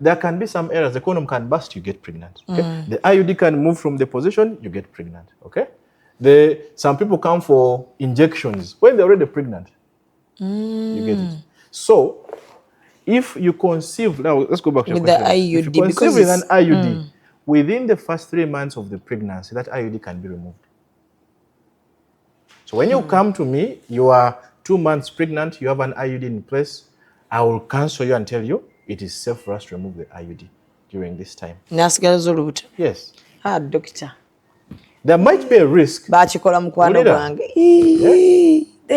there can be some errors. The condom can burst, you get pregnant. Okay? The IUD can move from the position, you get pregnant. Okay? Some people come for injections when they're already pregnant. You get it. So, if you conceive, now let's go back to your question. The IUD, if you conceive with an IUD, within the first 3 months of the pregnancy, that IUD can be removed. So when you come to me, you are 2 months pregnant, you have an IUD in place, I will counsel you and tell you it is safe for us to remove the IUD during this time. Yes. Doctor. There might be a risk. They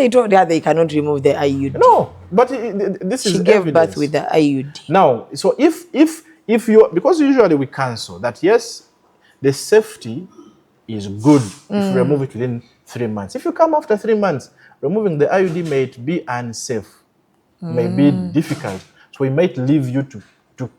told her they cannot remove the IUD. No, but this is She gave evidence. birth with the IUD. Now, so if you, because usually we counsel that yes, the safety is good if you remove it within 3 months. If you come after 3 months, removing the IUD may be unsafe, may be difficult. So we might leave you to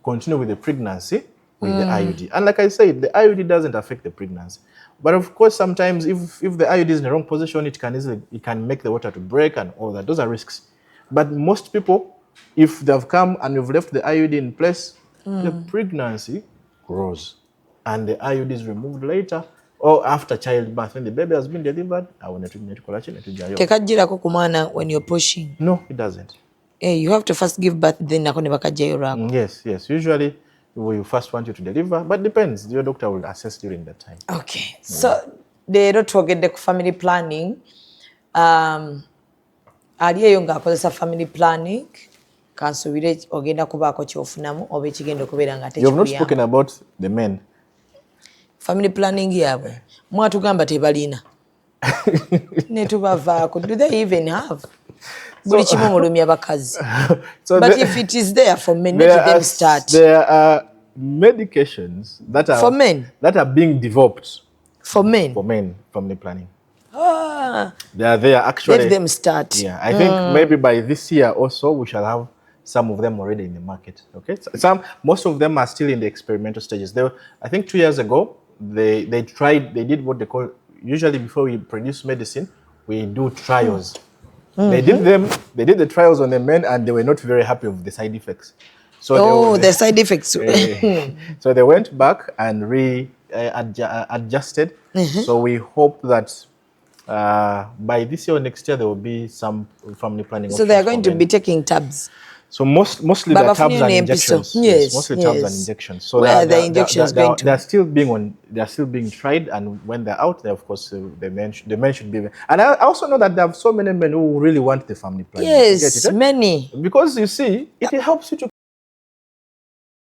continue with the pregnancy with the IUD. And like I said, the IUD doesn't affect the pregnancy. But of course, sometimes if the IUD is in the wrong position, it can make the water to break and all that. Those are risks. But most people, if they've come and you've left the IUD in place, the pregnancy grows. And the IUD is removed later or after childbirth. When the baby has been delivered, when you're pushing. No, it doesn't. You have to first give birth, then Yes. Usually, we first want you to deliver, but depends. Your doctor will assess during that time. Okay. So, they don't forget the family planning. You're not spoken about the men. Family planning here. Do they even have? But if it is there for men, let them start. There are medications that are for men that are being developed for men. For men, family planning. They are there actually. Let them start. Yeah, I think maybe by this year also we shall have some of them already in the market. Okay, most of them are still in the experimental stages. I think 2 years ago they did what they call, usually before we produce medicine, we do trials. They did the trials on the men and they were not very happy with the side effects. So the side effects. So they went back and adjusted. So we hope that by this year or next year there will be some family planning. So they are going to be taking tabs. So mostly the tabs and injections. Yes, mostly tabs and injections. So where are the injections going to? They are still being tried, and when they're out there, of course, the men should be. And I also know that there are so many men who really want the family planning. Yes, many. Because you see, it helps you to